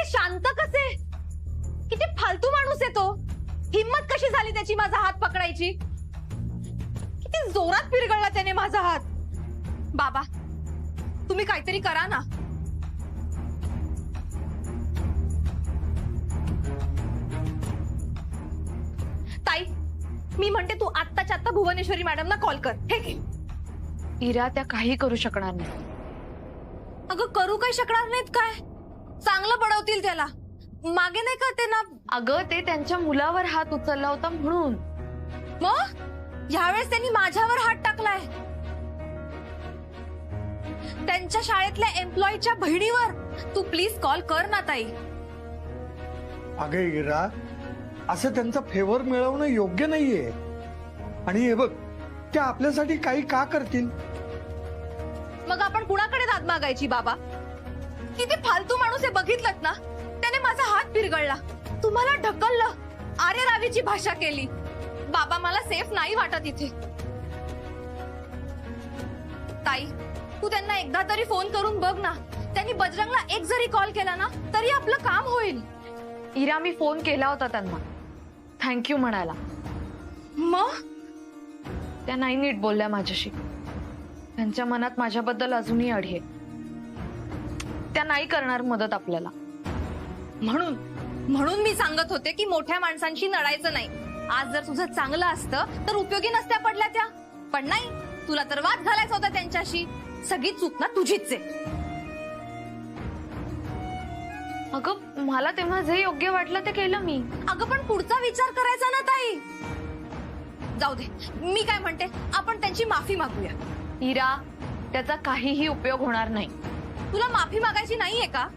शांत कसे? किती फालतू माणूस आहे तो. हिम्मत कशी झाली त्याची माझा हात पकडायची? किती जोरात पिरगळला त्याने माझा हात. बाबा, तुम्ही काहीतरी करा ना. ताई, मी म्हणते तू आत्ताच्या आत्ता भुवनेश्वरी मॅडमला कॉल कर. हे घे. इरा, त्या काही करू शकणार नाही. अगं करू काही शकणार नाहीत काय? चांगलं पडवतील त्याला. मागे नाही का ते ना. अगं, ते त्यांच्या मुलावर हात उचलला होता म्हणून. मग यावेळेस त्यांनी माझ्यावर हात टाकलाय. त्यांच्या शाळेतल्या एम्प्लॉईच्या बहिणीवर. तू प्लीज कॉल कर ना ताई. अगं इरा, असं त्यांचा फेवर मिळवणं योग्य नाहीये. आणि हे बघ, ते आपल्यासाठी काही का करतील? मग आपण कुणाकडे दाद मागायची बाबा? किती फालतू माणूस आहे बघितलं ना. त्याने माझा हात पिरगळला, तुम्हाला ढकललं, आरे रावीची भाषा केली. बाबा, मला सेफ नाही वाटत इथे. ताई, तू त्यांना एकदा तरी फोन करून बघ ना. त्यांनी बजरंगला एक जरी कॉल केला ना तरी आपलं काम होईल. इरा, मी फोन केला होता त्यांना थँक्यू म्हणायला. मग त्या नाही नीट बोलल्या माझ्याशी. त्यांच्या मनात माझ्याबद्दल अजूनही अढी आहे. त्या नाही करणार मदत आपल्याला. म्हणून मी सांगत होते की मोठ्या माणसांशी लढायचं नाही. आज जर तुझं चांगलं असतं तर उपयोगी नसत्या पडल्या त्या. पण नाही, तुला तर वाद घालायचा होता त्यांच्याशी. सगळी चूक ना तुझीच आहे. अगं, मला तेव्हा जे योग्य वाटलं ते केलं मी. अगं, पण पुढचा विचार करायचा ना ताई. जाऊ दे, मी काय म्हणते, आपण त्यांची माफी मागूया. इरा, त्याचा काहीही उपयोग होणार नाही. तुला माफी मागायची नाहीये का?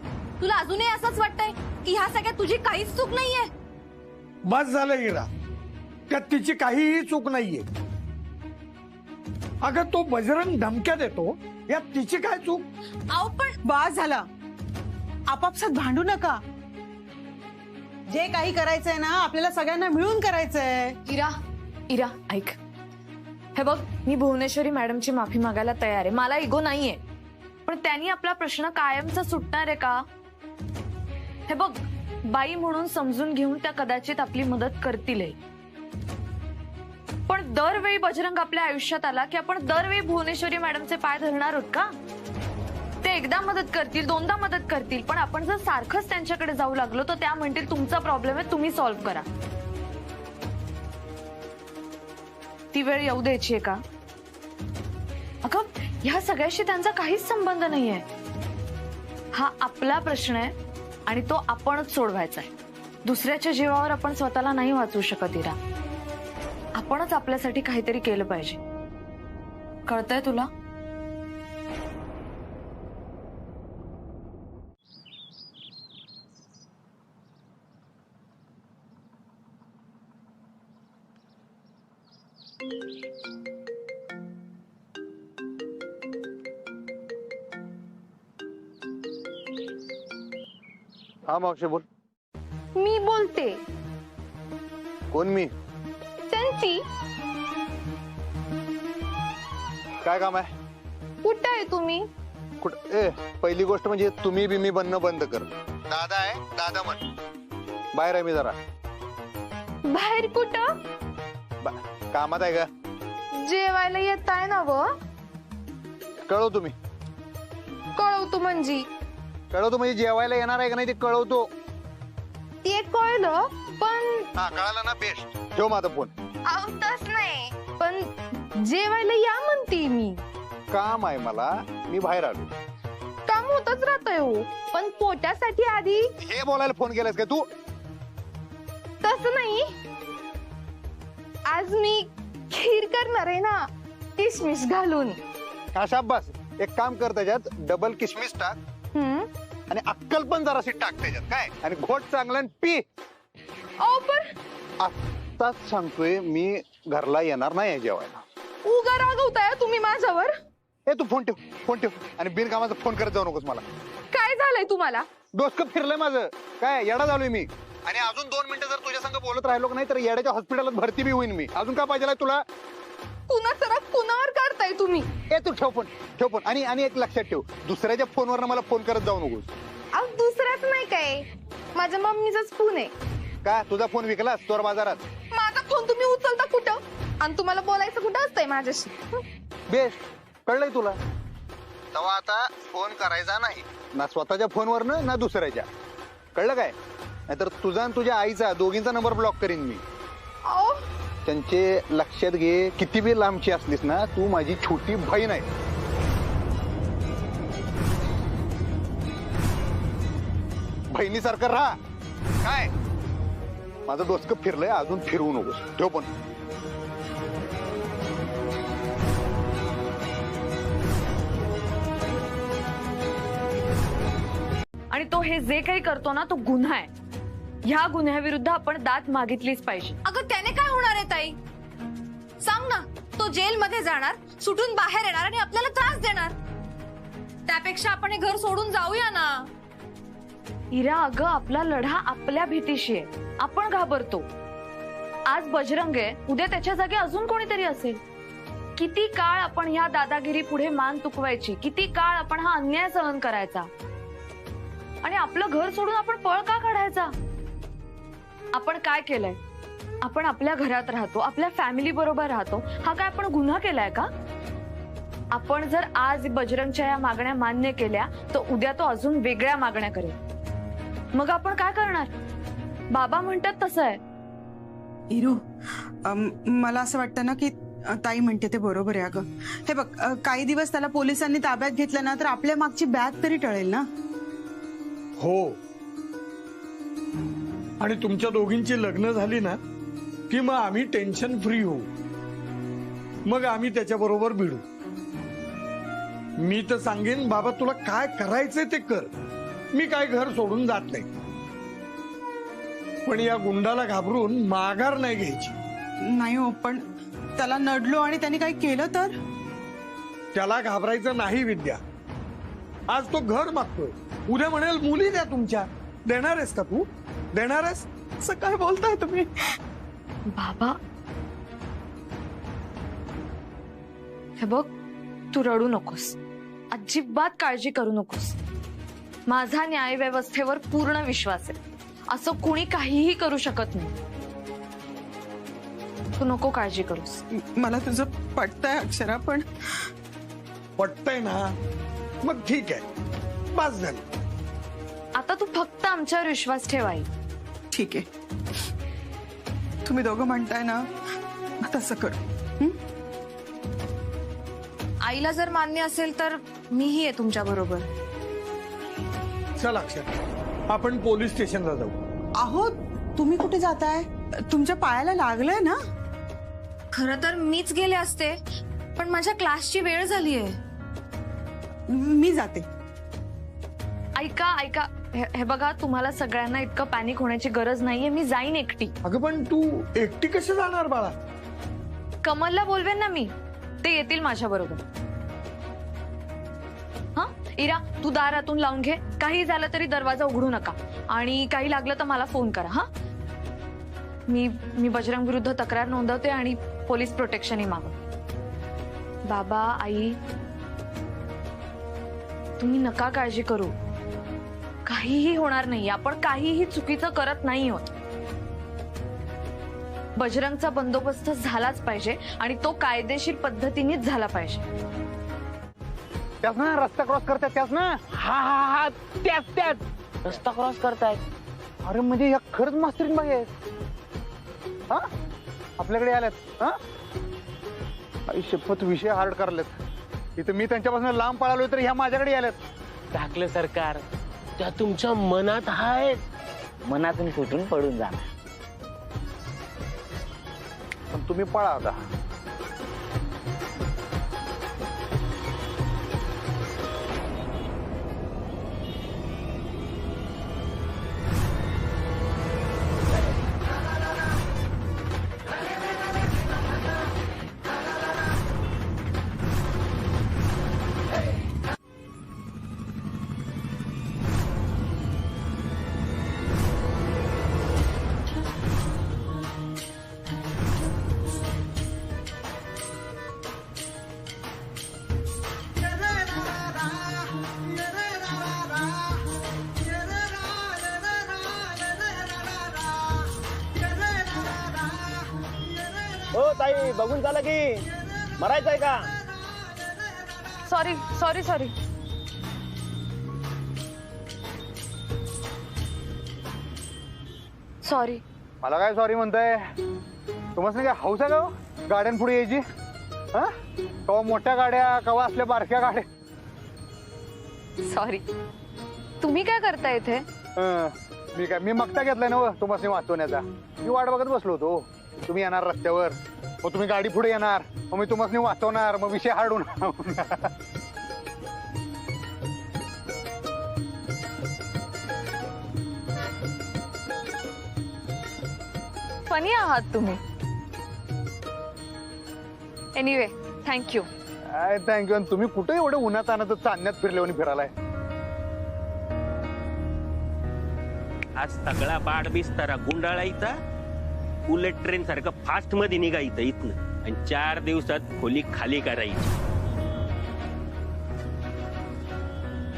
तुला अजूनही असंच वाटतंय की ह्या सगळ्यात तुझी काहीच चूक नाहीये? बस झालं इरा, त्यात तिची काहीही चूक नाहीये. अगं, तो बजरंग धमक्या देतो, यात तिची काय चूक? अहो पण बस झालं. आपापसात भांडू नका. जे काही करायचंय ना, आपल्याला सगळ्यांना मिळून करायचंय. इरा, ऐक. हे बघ, मी भुवनेश्वरी मॅडमची माफी मागायला तयार आहे. मला इगो नाहीये. पण त्यांनी आपला प्रश्न कायमचा सुटणार आहे का? हे बघ, बाई म्हणून समजून घेऊन त्या कदाचित आपली मदत करतील. पण दरवेळी बजरंग आपल्या आयुष्यात आला की आपण दरवेळी भुवनेश्वरी मॅडमचे पाय धरणार आहोत का? ते एकदा मदत करतील, दोनदा मदत करतील, पण आपण जर सारखंच त्यांच्याकडे जाऊ लागलो तर त्या म्हणतील तुमचा प्रॉब्लेम आहे, तुम्ही सॉल्व्ह करा. ती वेळ येऊ द्यायची आहे का? अगं, ह्या सगळ्याशी त्यांचा काहीच संबंध नाहीये. हा आपला प्रश्न आहे आणि तो आपणच सोडवायचा आहे. दुसऱ्याच्या जीवावर आपण स्वतःला नाही वाचवू शकत इरा. आपणच आपल्यासाठी काहीतरी केलं पाहिजे. कळतंय तुला? हा मावशी बोल. मी बोलते. कोण मी? त्यांची. काय काम आहे? कुठं आहे तुम्ही? कुठं? ए, पहिली गोष्ट म्हणजे तुम्ही बिमी बनणं बंद कर. दादा आहे, दादा म्हण. बाहेर आहे मी जरा. बाहेर कुठं? कामात आहे का? जेवायला येत आहे ना व? कळव तुम्ही. कळवतो म्हणजे? कळवतो म्हणजे जेवायला येणार आहे का नाही ते कळवतो. ते कळलं, पण हा कळालं ना, बेस्ट. ठेव माझा फोन. आवतच नाही. पण जेवायला या म्हणते मी. काम आहे मला, मी बाहेर आलो. काम होतच राहतंय हो, पण पोटासाठी आधी. हे बोलायला फोन केलास का तू? तसं नाही, आज मी खीर करणार आहे ना, किशमिश घालून. हा शाबास. एक काम कर, त्याच्यात डबल किशमिश टाक आणि अक्कल पण जराशी टाक त्याच्यात. काय? आणि घोट चांगला आणि पी. अहो पण आत्ताच सांगतोय मी, घरला येणार नाही जेवायला. उगा रागवताय तुम्ही माझ्यावर. ए, तू फोन ठेव, फोन ठेव. आणि बिनकामाचा फोन करत जाऊ नकोस मला. काय झालंय तुम्हाला? डोसकं फिरलंय माझं. काय येडा झालोय मी. आणि अजून 2 मिनिटं जर तुझ्या संग बोलत राहिलो नाही तर येड्याच्या हॉस्पिटलात भरती बी होईन मी. अजून काय पाहिजे तुला? कुणावर काढताय तुम्ही? ए, तू ठेव फोन, ठेव फोन. आणि एक लक्षात ठेव, दुसऱ्याच्या फोनवर मला फोन करत जाऊ नकोस. दुसऱ्याच नाही काय, माझ्या मम्मीचाच फोन आहे. का तुझा फोन विकलास चोर बाजारात? माझा फोन तुम्ही उचलता कुठं आणि तुम्हाला बोलायचं कुठं असतंय माझ्याशी? बेस्ट, कळलंय तुला? तेव्हा आता फोन करायचा नाही, ना स्वतःच्या फोनवरनं ना दुसऱ्याच्या. कळलं काय? नाहीतर तुझा आणि तुझ्या आईचा दोघींचा नंबर ब्लॉक करीन मी. अहो, त्यांचे लक्षात घे, किती बी लांबची असलीस ना, तू माझी छोटी बहीण आहे. बहिणीसारखं राहा. काय माझं डोसकं फिरलंय, अजून फिरवू नकोस. ठेव पण. आणि तो हे जे काही करतो ना तो गुन्हा आहे. ह्या गुन्ह्याविरुद्ध आपण दाद मागितलीच पाहिजे. अगं त्याने काय होणार आहे ताई? सांग ना. तो जेलमध्ये जाणार, सुटून बाहेर येणार आणि आपल्याला त्रास देणार. त्यापेक्षा आपण हे घर सोडून जाऊया ना. इरा, अगं आपला लढा आपल्या भीतीशी आहे. आपण घाबरतो. आज बजरंग आहे, उद्या त्याच्या जागी अजून कोणीतरी असेल. किती काळ आपण ह्या दादागिरी पुढे मान तुकवायची, किती काळ आपण हा अन्याय सहन करायचा आणि आपलं घर सोडून आपण पळ का काढायचा? आपण काय केलंय? आपण आपल्या घरात राहतो, आपल्या फॅमिली बरोबर राहतो. हा काय आपण गुन्हा केलाय का? आपण जर आज बजरंगच्या या मागण्या मान्य केल्या तर उद्या तो अजून वेगळ्या मागण्या करेल. मग आपण काय करणार? बाबा म्हणतात तसं आहे. इरू, मला असं वाटतं ना की ताई म्हणते ते बरोबर आहे. अगं हे बघ, काही दिवस त्याला पोलिसांनी ताब्यात घेतलं ना तर आपल्या मागची बॅग तरी टळेल ना. हो, आणि तुमच्या दोघींची लग्न झाली ना की मग आम्ही टेन्शन फ्री होऊ. मग आम्ही त्याच्याबरोबर भिडू. मी तर सांगेन, बाबा तुला काय करायचंय ते कर. मी काय घर सोडून जात नाही, पण या गुंडाला घाबरून माघार नाही घ्यायची. नाही हो, पण त्याला नडलो आणि त्याने काही केलं तर? त्याला घाबरायचं नाही विद्या. आज तो घर मागतोय, उद्या म्हणेल मुली द्या तुमच्या. देणार आहेस का तू? देणार आहेस? असं काय बोलताय तुम्ही? बाबा, हे बघ, तू रडू नकोस. अजिबात काळजी करू नकोस. माझा न्याय व्यवस्थेवर पूर्ण विश्वास आहे. असं कुणी काहीही करू शकत नाही. तू नको काळजी करूस. मला तुझं पटतंय अक्षरा, पण पटतंय ना? मग ठीक आहे, बस झालं. आता तू फक्त आमच्यावर विश्वास ठेव आई. ठीक आहे, तुम्ही दोघं म्हणताय ना, तसं कर. आईला जर मान्य असेल तर मीही आहे तुमच्या बरोबर. चल अक्षर, आपण पोलीस स्टेशनला जाऊ. अहो, तुम्ही कुठे जाताय? तुमच्या पायाला लागलंय ना? खरं तर मीच गेले असते, पण माझ्या क्लासची वेळ झालीये. मी जाते. ऐका ऐका, हे बघा, तुम्हाला सगळ्यांना इतकं पॅनिक होण्याची गरज नाहीये. मी जाईन एकटी. अगं पण तू एकटी कशी जाणार बाळा? कमलला बोलवेन ना मी, ते येतील माझ्या बरोबर. हा इरा, तू दारातून लावून घे. काही झालं तरी दरवाजा उघडू नका आणि काही लागलं तर मला फोन करा. हा, मी बजरंग विरुद्ध तक्रार नोंदवते आणि पोलीस प्रोटेक्शनही मागवते. बाबा, आई, तुम्ही नका काळजी करू. काहीही होणार नाही. आपण काहीही चुकीचं करत नाही आहोत. बजरंगचा बंदोबस्त झालाच पाहिजे आणि तो कायदेशीर पद्धतीनेच झाला पाहिजे. त्याच ना रस्ता क्रॉस करतात, त्याच ना. हा हा हा, त्याच रस्ता क्रॉस करतायत. अरे म्हणजे या खरंच मास्तरीन बाई आहेत. हा, आपल्याकडे आल्यात. हा, आई शपथ, विषय हार्ड करलेत. इथं मी त्यांच्यापासून लांब पळालोय तर ह्या माझ्याकडे आल्यात. टाकलं सरकार, त्या तुमच्या मनात आहेत. मनातून फुटून पडून जाणार. पण तुम्ही पळा आता. बघून झालं की मरायचंय का? Sorry sorry sorry. सॉरी. मला काय सॉरी म्हणताय? तुम्हाला काय हौस आहे का हो? गाड्यांपुढे यायची हा? कवा मोठ्या गाड्या कवा असल्या बारक्या गाड्या. सॉरी. तुम्ही काय करता इथे? मी मगता घेतलाय ना हो तुम्हाला वाचवण्याचा. मी वाट बघत बसलो होतो. तुम्ही येणार रस्त्यावर, मग तुम्ही गाडी पुढे येणार, मग मी तुम्हाला वाचवणार, मग विषय हाडून. फनी आहात तुम्ही. Anyway thank you. थँक्यू. तुम्ही कुठे एवढे उन्हात आणत चांदण्यात फिरल्यावर फिरायलाय? आज सगळा बाड बिस्तारा गुंडाळायचा, बुलेट ट्रेन सारखं फास्ट मध्ये निघायचं इथनं आणि 4 दिवसात खोली खाली करायची.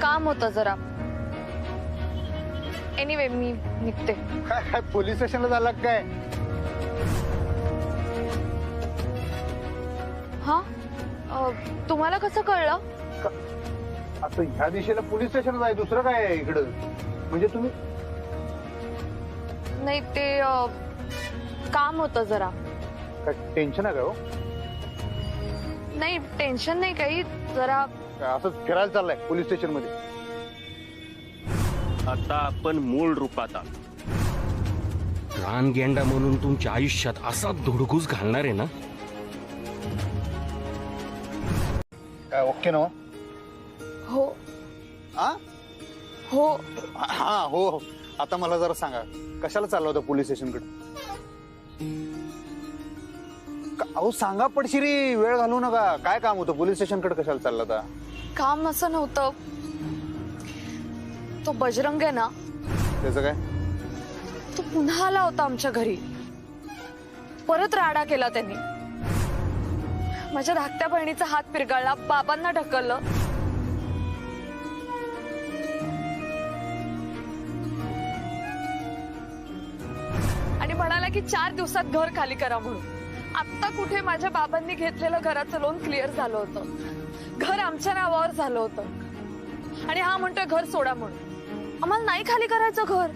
काम होतं जरा. एनिवे मी निघते. काय काय पोलीस स्टेशनला झाला काय? हा तुम्हाला कसं कळलं? असं ह्या दिशेला पोलीस स्टेशन आहे, दुसरं काय आहे इकडं? म्हणजे तुम्ही नाही ते काम होतं जरा. काय टेन्शन आहे का हो? नाही टेन्शन नाही काही, जरा काय असंच फिरायला चाललाय पोलीस स्टेशन मध्ये? आता आपण मूळ रूपात आलो. रानगेंडा म्हणून तुमच्या आयुष्यात असा धुडगूस घालणार आहे ना. काय ओके ना? हो हा हो. हा हो हो. आता मला जरा सांगा, कशाला चालला होता पोलीस स्टेशन कडे? अहो सांगा पडशिरी, वेळ घालवू नका. काय काम होतं पोलीस स्टेशन कडे? कशाला चालला होता? काम असं नव्हतं. तो बजरंग आहे ना, त्याचं काय? तो पुन्हा आला होता आमच्या घरी. परत राडा केला त्यांनी. माझ्या धाकट्या बहिणीचा हात पिरगाळला, बाबांना ढकललं. आणि म्हणाला की 4 दिवसात घर खाली करा म्हणून. आता कुठे माझ्या बाबांनी घेतलेलं घराचं लोन क्लिअर झालं होतं, घर आमच्या नावावर झालं होतं. आणि हा म्हणतोय घर सोडा म्हणून. आम्हाला नाही खाली करायचं घर,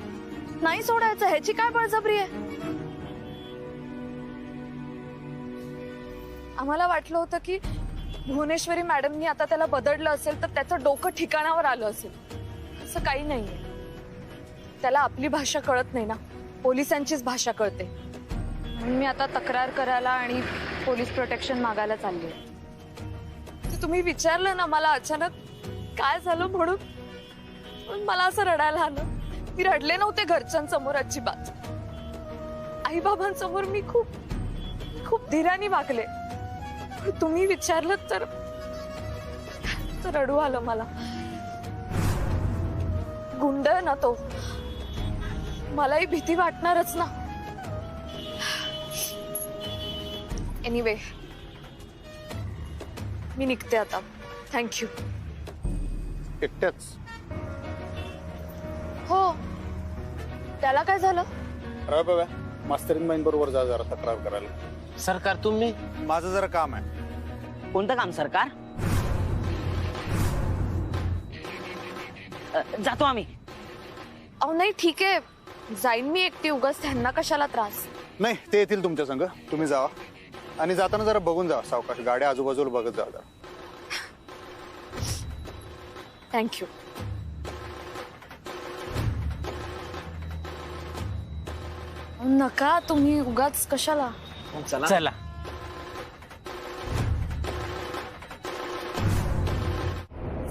नाही सोडायचं. ह्याची काय बळजबरी आहे? आम्हाला वाटलं होतं की भुवनेश्वरी मॅडमनी आता त्याला बदललं असेल तर त्याचं डोकं ठिकाणावर आलं असेल. असं काही नाहीये. त्याला आपली भाषा कळत नाही ना, पोलिसांचीच भाषा कळते. म्हणून मी आता तक्रार करायला आणि पोलीस प्रोटेक्शन मागायला चालली. तुम्ही विचारलं ना मला अचानक काय झालं म्हणून, मला असं रडायला आलं. मी रडले नव्हते घरच्यांसमोर अजिबात. आई बाबांसमोर मी खूप धीराने वागले. तुम्ही विचारलं तर रडू आलं मला. गुंड ना तो, मलाही भीती वाटणारच ना. एनिवे मी निघते आता. थँक्यू. एकट्याच? हो. त्याला काय झालं? राव बाबा, मास्तरीनबाईं बरोबर जा जरा तक्रार करायला. सरकार तुम्ही? माझं जरा काम आहे. कोणतं काम सरकार? जातो आम्ही. अहो नाही ठीक आहे, जाईन मी एकटी. उगाच त्यांना कशाला त्रास. नाही, ते येतील तुमच्या संग. तुम्ही जावा आणि जाताना जरा बघून जा सावकाश. गाड्या आजूबाजूला बघत जा जरा. थँक्यू. नका तुम्ही उगाच कशाला. चला.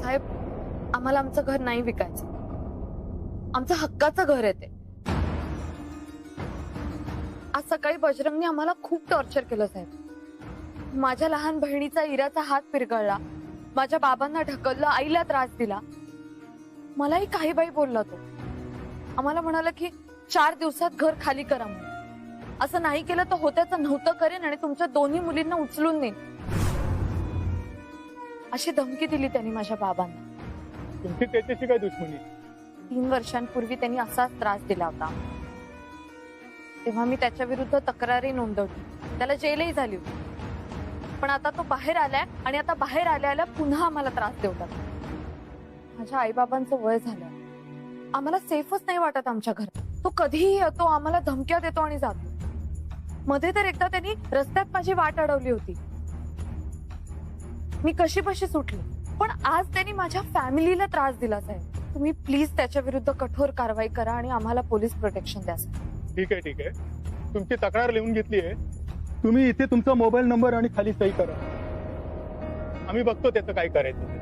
साहेब आम्हाला आमचं घर नाही विकायचं. आमचं हक्काचं घर आहे ते. आज सकाळी बजरंगने आम्हाला खूप टॉर्चर केलं साहेब. माझ्या लहान बहिणीचा इराचा हात पिरगळला, माझ्या बाबांना ढकललं, आईला त्रास दिला. मलाही काही बाई बोलला तो. आम्हाला म्हणाला की 4 दिवसात घर खाली करा म्हणून. असं नाही केलं तर होत्याचं नव्हतं करेन आणि तुमच्या दोन्ही मुलींना उचलून नेईन, अशी धमकी दिली त्यांनी माझ्या बाबांना. तुमची त्याच्याशी काय दुश्मनी? 3 वर्षांपूर्वी त्यांनी असाच त्रास दिला होता. तेव्हा मी त्याच्या विरुद्ध तक्रारी नोंदवली. त्याला जेलही झाली होती. पण आता तो बाहेर आलाय आणि आता बाहेर आल्या पुन्हा आम्हाला त्रास देतात. माझ्या आईबाबांचं वय झालं, आम्हाला सेफच नाही वाटत आमच्या घरात. तो कधीही येतो, आम्हाला धमक्या देतो आणि जातो. मध्ये तर एकदा त्यांनी रस्त्यात माझी वाट अडवली होती, मी कशी बशी सुटली. पण आज त्यांनी माझ्या फॅमिलीला त्रास दिला साहेब. तुम्ही प्लीज त्याच्या विरुद्ध कठोर कारवाई करा आणि आम्हाला पोलीस प्रोटेक्शन द्या. ठीक आहे, तुमची तक्रार लिहून घेतली आहे. तुम्ही इथे तुमचा मोबाईल नंबर आणि खाली सही करा. आम्ही बघतो त्याचं काय करायचं ते.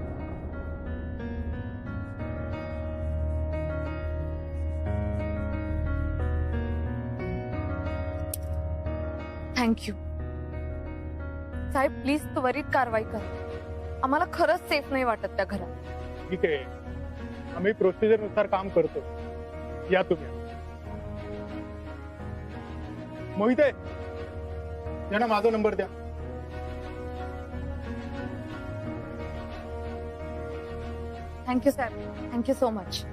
Thank you Saheb. प्लीज त्वरित कारवाई करा. आम्हाला खरंच सेफ नाही वाटत त्या घरात. ठीक आहे, आम्ही प्रोसिजर नुसार काम करतो. या तुम्ही. मोहिते, यांना माझा नंबर द्या. थँक्यू साहेब, थँक्यू सो मच.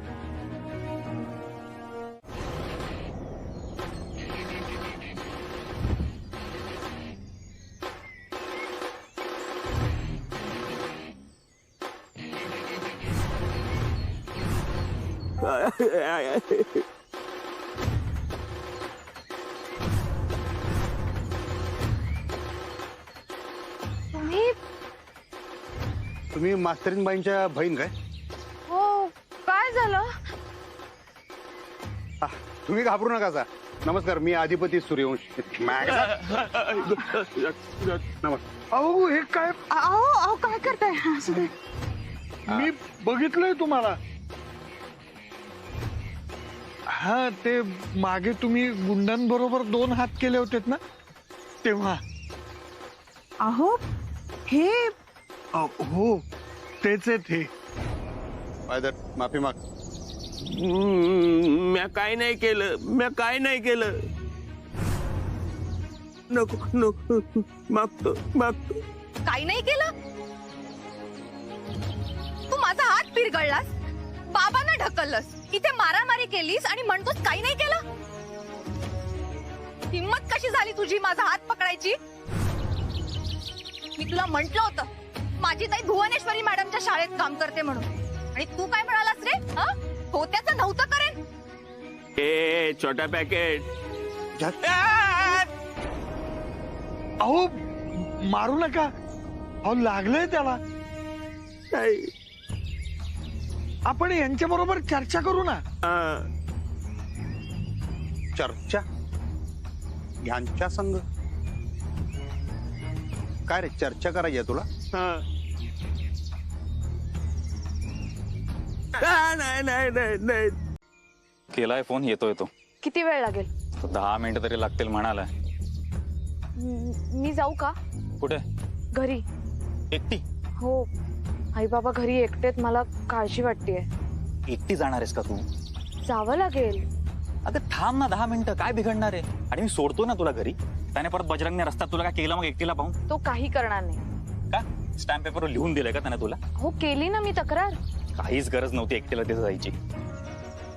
तुम्ही तुम्ही मास्तरीनबाईंच्या बहीण काय? हो, काय झालं? तुम्ही घाबरू नका सा. नमस्कार, मी अधिपती सूर्यवंशी. नमस्कार. अहो हे काय, अहो काय करताय? मी बघितलंय तुम्हाला. हा, ते मागे तुम्ही गुंडांबरोबर 2 हात केले होते ना, तेव्हा. अहो हे हो, तेच आहेत हे. फायदर, माफी माग. म्या काय नाही केलं. नको मागतो. काही नाही केलं. तू माझा हात पिरगळलास, बाबांना ढकललंस, इथे मारामारी केलीस आणि म्हणतोस काही नाही केलं. हिम्मत कशी झाली तुझी माझा हात पकडायची? मी तुला म्हंटल होतं माझी ताई भुवनेश्वरी मॅडमच्या शाळेत काम करते म्हणून, आणि तू काय म्हणालास रे? हो, त्याचं नव्हतं करेन. ए छोटा पॅकेट. अहो मारू नका. अहो लागलंय त्याला. आपण यांच्या बरोबर चर्चा करू ना. चर्चा यांच्या संग? काय रे, चर्चा करायची तुला? नाही. केलाय फोन, येतो. किती वेळ लागेल? 10 मिनिटं तरी लागतील म्हणालाय. मी जाऊ का? कुठे? घरी. एकटी? हो, आई बाबा घरी एकटेत, मला काळजी वाटतेय. एकटी जाणार आहेस का तू? जावं लागेल. अगं थांब ना 10 मिनिटं, काय बिघडणार आहे? आणि मी सोडतो ना तुला घरी. त्याने परत बजरंगने रस्त्यात तुला काय केलं मग एकटीला पाहून? तो काही करणार नाही. का? स्टॅम्प पेपरवर लिहून दिलंय का त्याने तुला? हो, केली ना मी तक्रार. काहीच गरज नव्हती एकटीला तिथे जायची.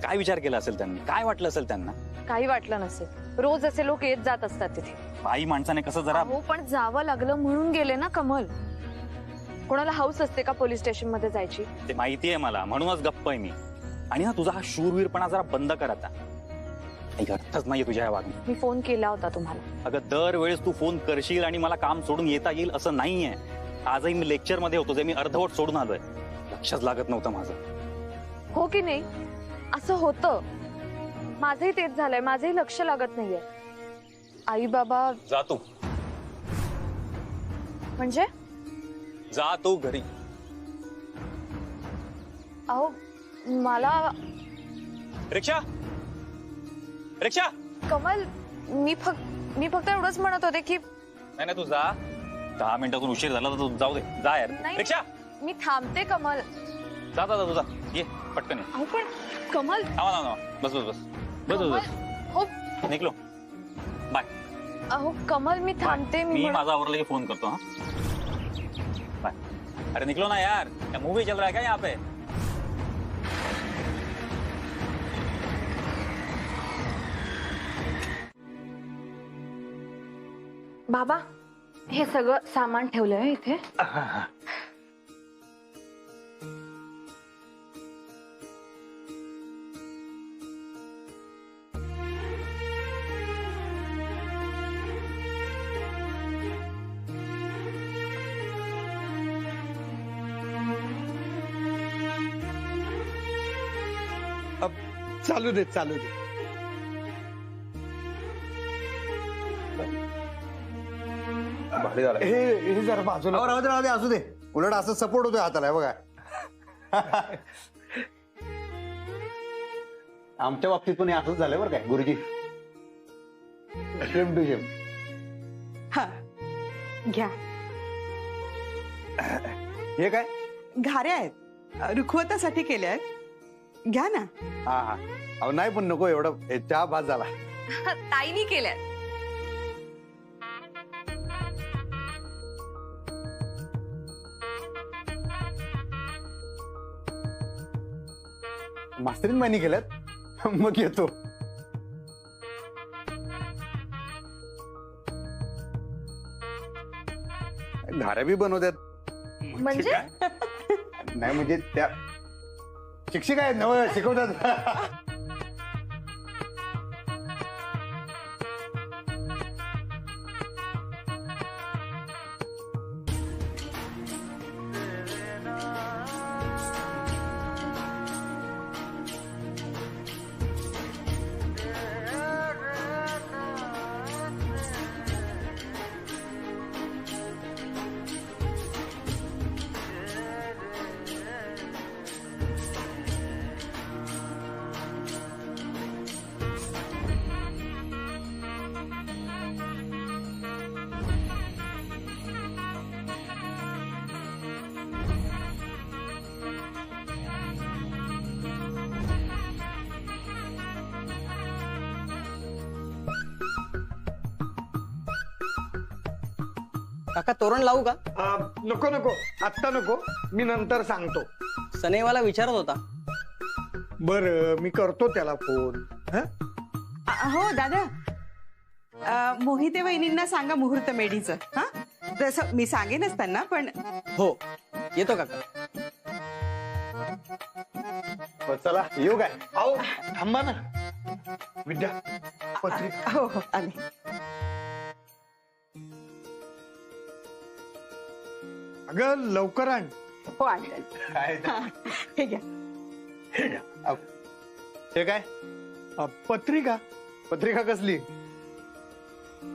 काय विचार केला असेल त्यांनी? काय वाटलं असेल त्यांना? काही वाटलं नसेल. रोज असे लोक येत जात असतात तिथे. बाई माणसाने कसं जरा. हो, पण जावं लागलं म्हणून गेले ना कमल. कोणाला हाऊस असते का पोलीस स्टेशन मध्ये जायची? ते माहितीये मला, म्हणूनच गप्प आहे मी. आणि ना तुझा हा शूरवीरपणा जरा बंद कर आता. काही अर्थच नाहीये तुझ्या या वागण्यात. मी फोन केला होता तुम्हाला. अगं दरवेळेस तू फोन करशील आणि मला काम सोडून येता येईल असं नाहीये. आजही मी लेक्चर मध्ये होतो, जे मी अर्धवट सोडून आलोय. लक्षच लागत नव्हतं माझं. हो की नाही? असं होतं. माझंही तेच झालंय, माझंही लक्ष लागत नाहीये. आई बाबा. जा तू. म्हणजे? जा तू घरी. अहो मला. रिक्षा. कमल, मी फक्त एवढंच म्हणत होते की. नाही तू जा. 10 मिनिटातून उशीर झाला तर तू जाऊ दे. जा यार. नाही, रिक्षा. मी थांबते कमल. जा तू जा. ये पटकन ये. अहो पण कमल. थांबा. बस. कमल, हो. निघलो. बाय. अहो कमल, मी थांबते. मी माझा आवरला की फोन करतो. हा बाय. अरे निकलो ना यार, क्या मूवी चल रहा है क्या यहाँ पे? बाबा, हे सगळं सामान ठेवलंय इथे. चालू दे चालू दे. भारी झालं. हे जरा बाजूला. राहू दे राहू दे, असू दे. उलट असं सपोर्ट होतोय हाताला, हे बघा. आमच्या बाबतीत पण हे असंच झालंय बरं काय गुरुजी. Same to same. हा घ्या. हे काय? घाऱ्या आहेत, रुखवतासाठी केल्या आहेत, घ्या ना. हा हा. अहो नाही पण नको एवढं, हे चहा भात झाला. ताईनी केल्यात. मास्तरीन माहिनी केल्यात. मग येतो. घाऱ्या बी बनवतात. म्हणजे नाही म्हणजे त्या शिक्षिका आहेत नव, शिकवतात. काका तोरण लावू का? नको नको, आत्ता नको, मी नंतर सांगतो. सनेवाला विचारत होता. बर मी करतो त्याला फोन. हो दादा, मोहिते वहिनींना सांगा मुहूर्त मेढीचं. हा तसं मी सांगेनच त्यांना, पण हो येतो काका. चला येऊ काय? अहो थांबा ना विद्या, पत्रिका. हो हो आले. अगं लवकर आण. हो आणते. काय हे घ्या. हे काय? पत्रिका. पत्रिका कसली?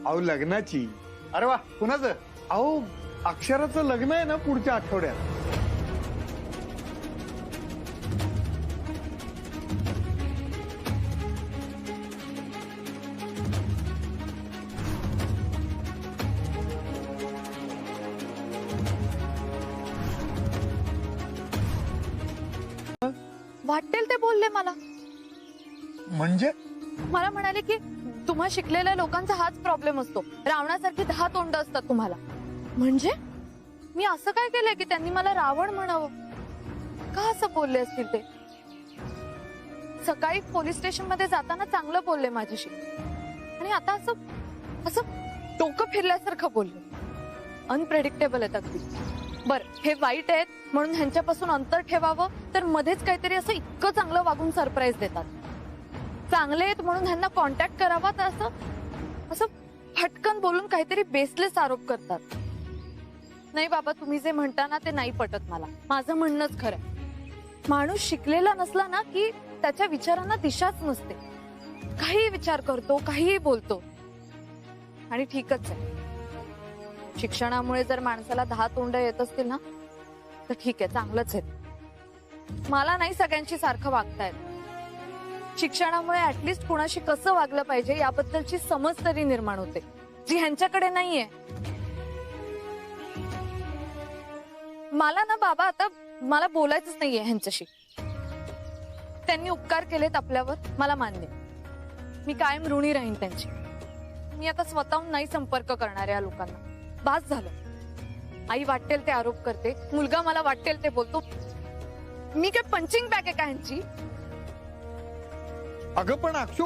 अहो लग्नाची. अरे वा, कुणाचं? अहो अक्षराचं लग्न आहे ना पुढच्या आठवड्यात. वाटेल ते बोलले मला. म्हणजे मला म्हणाले की तुम्हा शिकलेल्या लोकांचा हाच प्रॉब्लेम असतो, रावणासारखी 10 तोंड असतात तुम्हाला. म्हणजे मी असं काय केलंय की त्यांनी मला रावण म्हणावं? का असं बोलले असतील ते? सकाळी पोलीस स्टेशन मध्ये जाताना चांगलं बोलले माझ्याशी, आणि आता असं असं डोकं फिरल्यासारखं बोलले. अनप्रेडिक्टेबल आहेत अगदी. बर, हे वाईट आहेत म्हणून ह्यांच्यापासून अंतर ठेवावं, तर मध्येच काहीतरी असं इतकं चांगलं वागून सरप्राईज देतात. चांगले आहेत म्हणून ह्यांना कॉन्टॅक्ट करावा, तर असं असं फटकन बोलून काहीतरी बेसलेस आरोप करतात. नाही बाबा, तुम्ही जे म्हणता ना ते नाही पटत मला. माझं म्हणणंच खरं. माणूस शिकलेला नसला ना की त्याच्या विचारांना दिशाच नसते. काहीही विचार करतो, काहीही बोलतो. आणि ठीकच आहे, शिक्षणामुळे जर माणसाला 10 तोंड येत असतील ना तर ठीक आहे, चांगलंच आहे. मला नाही सगळ्यांशी सारखं वागता येत. शिक्षणामुळे ऍटलिस्ट कुणाशी कसं वागलं पाहिजे याबद्दलची समज तरी निर्माण होते, जी ह्यांच्याकडे नाहीये. मला ना बाबा आता मला बोलायचंच नाहीये ह्यांच्याशी. त्यांनी उपकार केलेत आपल्यावर, मला मान्य. मी कायम ऋणी राहीन त्यांची. मी आता स्वतःहून नाही संपर्क करणार या लोकांना. बास झालं. आई वाटेल ते आरोप करते, मुलगा मला वाटेल ते बोलतो. मी काय पंचिंग बॅग आहे का ह्यांची? अगं पण अक्षू,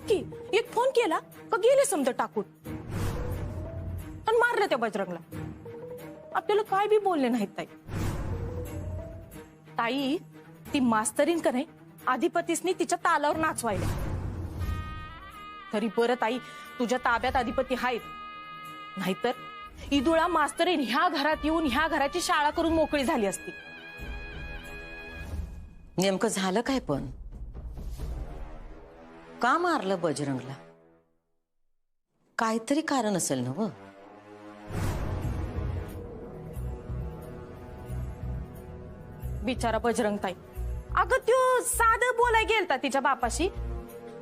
की एक फोन केला का गेले समजा टाकून आणि मारलं त्या बजरंगला. आपल्याला काय बी बोलले नाहीत ताई. ताई ती मास्तरीन का नाही अधिपतीसनी तिच्या तालावर नाचवायला. तरी परत आई तुझ्या ताब्यात अधिपती आहेत, नाहीतर इदुळा मास्तरीन ह्या घरात येऊन ह्या घराची शाळा करून मोकळी झाली असती. नेमकं झालं काय पण? का मारलं बजरंगला? काहीतरी कारण असेल ना व? बिचारा बजरंग ताई. अगं त्यो साधं बोलाय गेलता तिच्या बापाशी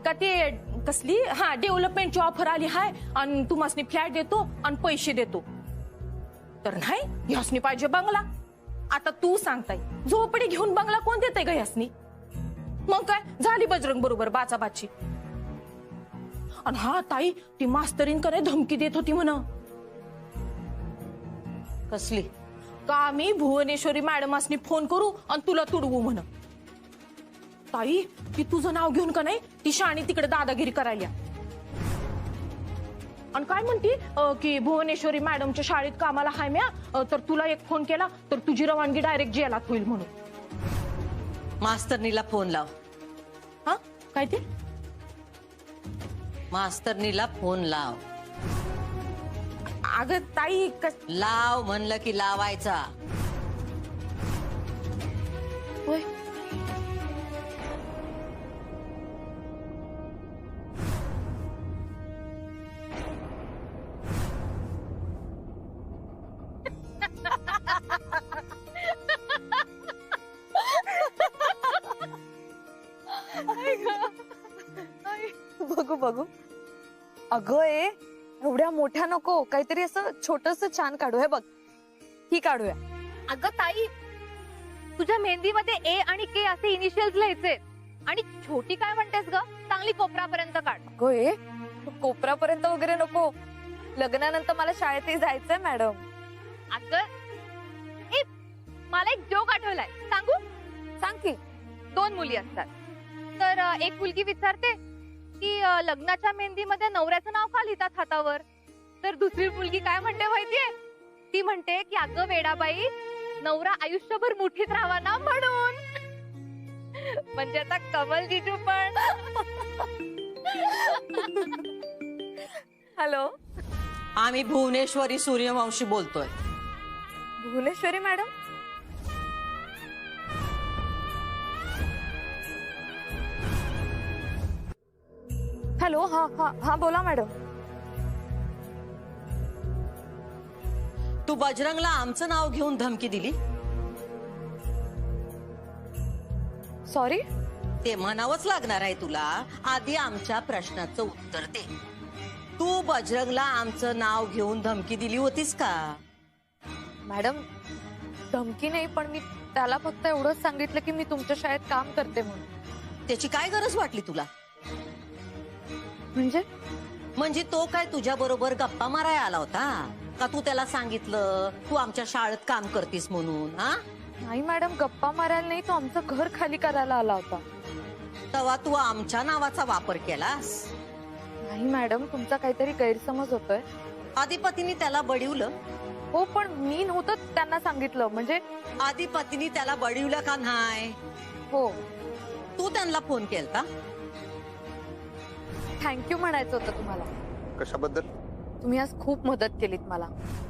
का ते कसली डेव्हलपमेंटची ऑफर आली हाय आणि तुम्हासनी फ्लॅट देतो आणि पैसे देतो. तर नाही ह्यासनी पाहिजे बंगला. आता तू सांगताय झोपडी घेऊन बंगला कोण देतय ग ह्यासनी? मग काय झाली बजरंग बरोबर बाचाबाची. आणि ताई ती मास्तरीन का नाही धमकी देत होती म्हण. कसली? का आम्ही भुवनेश्वरी मॅडमासनी फोन करू आणि तुला तुडवू म्हण. ताई ती तुझं नाव घेऊन का नाही ती शाणी तिकडे दादागिरी करायला. आणि काय म्हणती की भुवनेश्वरी मॅडमच्या शाळेत कामाला हाय म्या, तर तुला एक फोन केला तर तुझी रवानगी डायरेक्ट जेलात होईल म्हणून. मास्तरनीला फोन लाव. हा काय ते? मास्तरनीला फोन लाव. अगं ताई लाव म्हणलं की लावायचा. होय. बघू बघू. अगं एवढ्या मोठ्या नको, काहीतरी असं छोटस छान काढू. हे बघ ही काढूया. अगं ताई तुझ्या मेहंदीमध्ये ए आणि के असे इनिशियल्स लिहायचे. आणि छोटी काय म्हणतेस ग? चांगली कोपरापर्यंत काढ. अगं कोपरापर्यंत वगैरे नको, लग्नानंतर मला शाळेतही जायचंय मॅडम. अगं मला एक जोक आठवलाय, सांगू? सांग की. 2 मुली असतात, तर एक मुलगी विचारते की लग्नाच्या मेहंदीमध्ये नवऱ्याचं नाव का लिहितात हातावर? तर दुसरी मुलगी काय म्हणते माहितीये? ती म्हणते की अगं वेडाबाई, नवरा आयुष्यभर मुठीत राहावा ना म्हणून. म्हणजे आता कमल जीजू पण. हॅलो, आम्ही भुवनेश्वरी सूर्यवंशी बोलतोय. भुवनेश्वरी मॅडम? हॅलो, हा बोला मॅडम. तू बजरंगला आमचं नाव घेऊन धमकी दिली? सॉरी. ते म्हणावंच लागणार आहे तुला. आधी आमच्या प्रश्नाचं उत्तर दे. तू बजरंगला आमचं नाव घेऊन धमकी दिली होतीस का? मॅडम धमकी नाही, पण मी त्याला फक्त एवढंच सांगितलं की मी तुमच्या शाळेत काम करते म्हणून. त्याची काय गरज वाटली तुला? म्हणजे तो काय तुझ्या बरोबर गप्पा मारायला आला होता का? तू त्याला सांगितलं तू आमच्या शाळेत काम करतीस म्हणून? नाही मॅडम, गप्पा मारायला नाही, तो आमचं घर खाली करायला आला होता. तेव्हा तू आमच्या नावाचा वापर केलास? नाही मॅडम, तुमचा काहीतरी गैरसमज होतोय. अधिपतीने त्याला बडिवलं? हो, पण मी नव्हतं त्यांना सांगितलं. म्हणजे अधिपतीने त्याला बडिवलं का नाही? हो. तू त्यांना फोन केलता? थँक्यू म्हणायचं होतं तुम्हाला. कशाबद्दल? तुम्ही आज खूप मदत केलीत मला.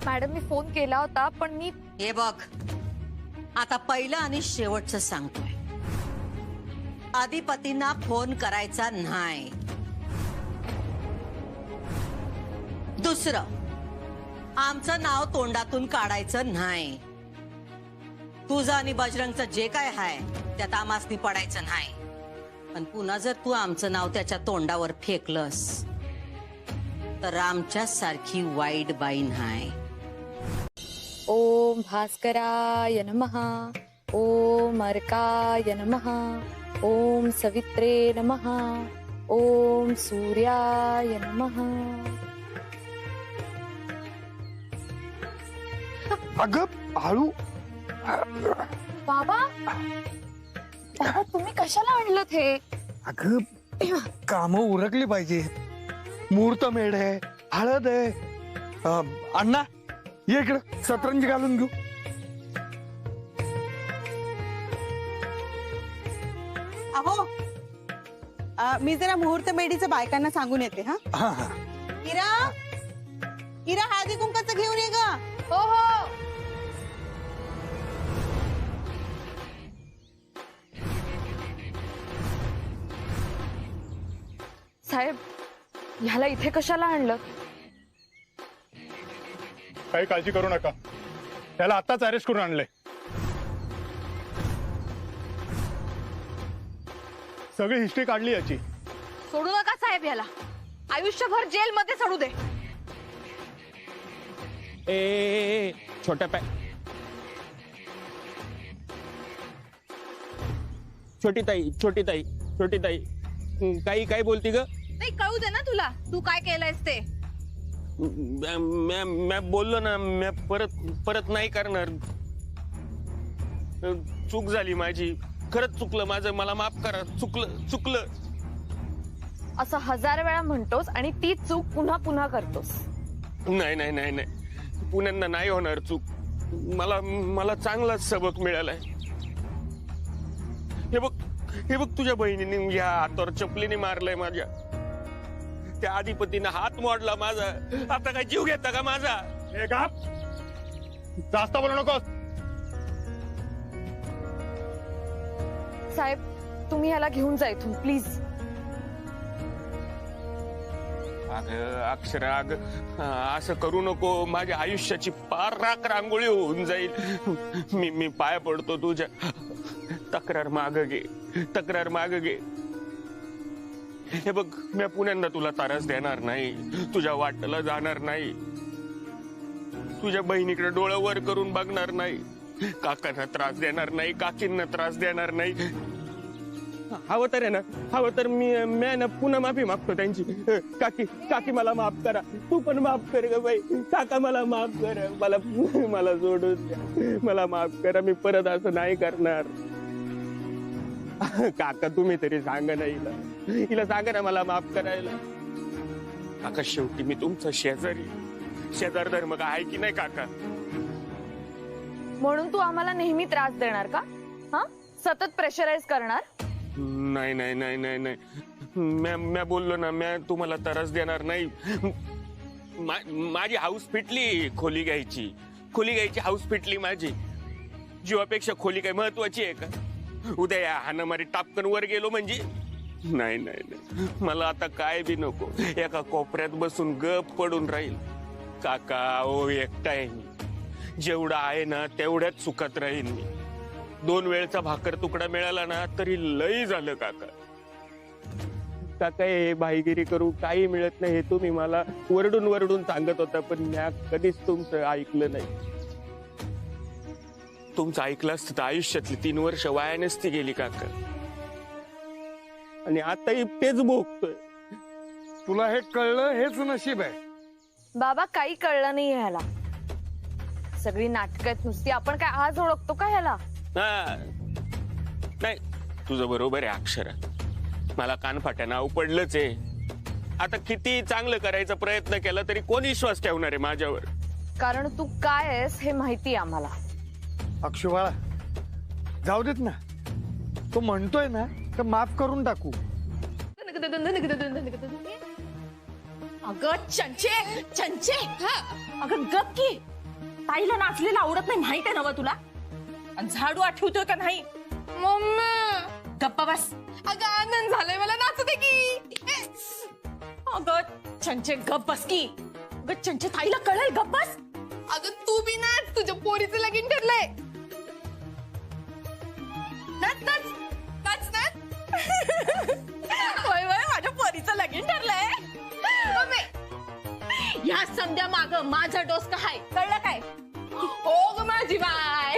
मॅडम मी फोन केला होता, पण मी. हे बघ, आता पहिलं आणि शेवटचं सांगतोय, अधिपतींना फोन करायचा नाही. दुसरं, आमचं नाव तोंडातून काढायचं नाही. तुझं आणि बजरंगचं जे काय आहे त्यात आमासनी पडायचं नाही. पण पुन्हा जर तू आमचं नाव त्याच्या तोंडावर फेकलंस तर आमच्या सारखी वाईट बाई नाही. ओम भास्कराय नमः, ओम अर्काय नमः, ओम सवित्रे नमः, ओम सूर्याय नमः. अगं हळू. बाबा, तुम्ही कशाला आणलं हे? अगं कामं उरकली पाहिजेत. मुहूर्त मेढ आहे, हळद आहे. अण्णा ये इकडं, सतरंजी घालून घेऊ. अहो मी जरा मुहूर्त मेढीचं बायकांना सांगून येते. हा हा हा. इरा, इरा हळदी कुंकाचं घेऊन ये ग. हो हो. साहेब, ह्याला इथे कशाला आणलं? काही काळजी करू नका, त्याला आताच अरेस्ट करून आणलंय. सगळी हिस्ट्री काढली याची. सोडू नका साहेब याला, आयुष्यभर जेल मध्ये सोडू दे. ए छोटा पाय, छोटी ताई, छोटी ताई, छोटी ताई, काही काय बोलती ग? नाही कळू दे ना तुला, तू काय केलंयस ते. मैं बोललो ना, मैं परत परत नाही करणार. चूक झाली माझी, खरंच चुकलं माझं, मला माफ करा. चुकलं. असं 1000 वेळा म्हणतोस आणि ती चूक पुन्हा पुन्हा करतोस. नाही नाही नाही नाही, पुण्यांना नाही होणार चूक. मला चांगलाच सबक मिळालाय. हे बघ तुझ्या बहिणीने या हातावर चपलीने मारलंय माझ्या. त्या अधिपतीने हात मोडला माझा. आता काय जीव घेता का माझा? हे का जास्त बोलू नकोस. साहेब, तुम्ही ह्याला घेऊन जा इथून प्लीज. अक्षरा, असं करू नको. माझ्या आयुष्याची पार राख रांगोळी होऊन जाईल. मी पाया पडतो तुझ्या. तक्रार माग घे. हे बघ, मी पुण्यांदा तुला त्रास देणार नाही, तुझ्या वाटेला जाणार नाही, तुझ्या बहिणीकडे डोळं वर करून बघणार नाही, काकांना त्रास देणार नाही, काकींना त्रास देणार नाही. हवं तर आहे ना, हवं तर मी ना पुन्हा माफी मागतो त्यांची. काकी मला माफ करा, तू पण माफ कर ग बाई. काका मला माफ कर, मला सोडून द्या, मला माफ करा. मी परत असं नाही करणार. काका तुम्ही तरी सांगा ना हिला सांगा ना मला माफ करायला. काका शेवटी मी तुमचा शेजार धर्म का आहे की नाही काका? म्हणून तू आम्हाला नेहमी त्रास देणार का? हा, सतत प्रेशराईज करणार? नाही नाही नाही नाही नाही, मी बोललो ना, मी तुम्हाला त्रास देणार नाही. माझी हाऊस फिटली खोली घ्यायची हाऊस फिटली माझी. जीवापेक्षा खोली काय महत्वाची आहे का? उद्या या हाणामारी टापकन वर गेलो म्हणजे नाही नाही नाही, मला आता काय बी नको. एका कोपऱ्यात बसून गप पडून राहील. काका ओ एकटा आहे मी, जेवढा आहे ना तेवढ्याच सुखात राहील मी. 2 वेळचा भाकर तुकडा मिळाला ना तरी लई झालं काका. काका हे भाईगिरी करू काही मिळत नाही हे तुम्ही मला वरडून सांगत होता, पण मी कधीच तुमचं ऐकलं नाही. तुमचं ऐकलं असतं तर आयुष्यातली 3 वर्ष वाया नसती गेली काका. आणि आताही तेच भोगतोय. तुला हे कळलं हेच नशीब आहे. बाबा, काही कळलं नाही ह्याला. सगळी नाटकं आहेत नुसती. आपण काय आज ओळखतो का ह्याला? नाही, तुझं बरोबर आहे अक्षरा. मला कानफाट्या नाव पडलंच आहे. आता किती चांगलं करायचा प्रयत्न केला तरी कोण विश्वास ठेवणार आहे माझ्यावर? कारण तू काय आहेस हे माहिती आहे आम्हाला. अक्षुबाळा, जाऊ देत ना. तो म्हणतोय ना तर माफ करून टाकू. अगं चंचे, अगं गप की. ताईला नाचलेलं आवडत नाही माहित आहे ना तुला? आणि झाडू आठवतोय का नाही? मम्मी गप्पा बस. अगं आनंद झालाय मला, नाचू दे की. अगं चंचे गप बस की. अगं चंचे, ताईला कळेल, गप बस. अगं तू बी नाच, तुझ्या पोरीचं लगीन ठरलंय. नाच. होय माझ्या पोरीचं लगीन ठरलंय. या संध्या माग माझा डोसका हाय, कळलं काय? हो ग माझी बाय.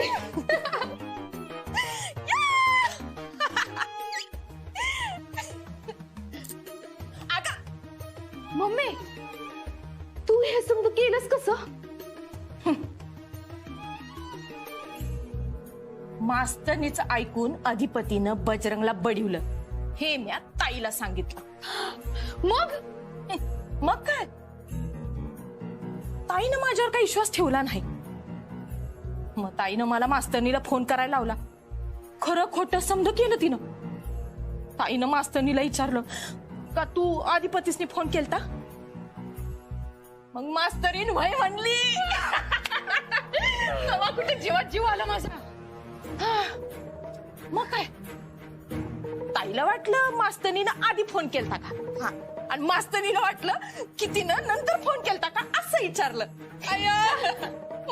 मम्मी, तू हे समज केलंस कसं? मास्तनीच ऐकून अधिपतीनं बजरंगला बडिवलं हे म्या ताईला सांगितलं. मग काय, ताईनं माझ्यावर काही विश्वास ठेवला नाही. मग ताईनं मला मास्तरनीला फोन करायला लावला. खरं खोटं समज केलं तिनं. ताईनं मास्तरनीला विचारलं का तू आधिपतीसनी फोन केलता. मग मास्तरीन वय म्हणली. तेव्हा कुठे जीवात जीव आला माझा. मग काय, ताईला वाटलं मास्तरीनं आधी फोन केलता का. हा, आणि मास्तरीला वाटलं की तिनं नंतर फोन केलता का असं विचारलं.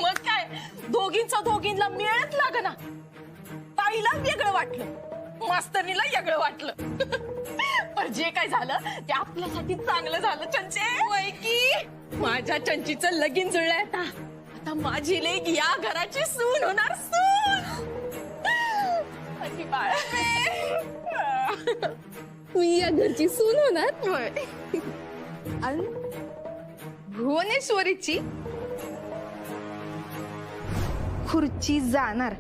मग काय, दोघींना मिळत लागना. ताईला वेगळं वाटलं, मास्तरीला वेगळं वाटलं. पण जे काय झालं ते आपल्यासाठी चांगलं झालं. चंचे वय की माझ्या चंचीचं लगीन जुळलंय. आता माझी लेक या घराची सून होणार. सून माझी बाळ, मी या घरची सून होणार. आणि भुवनेश्वरीची खुर्ची जाणार.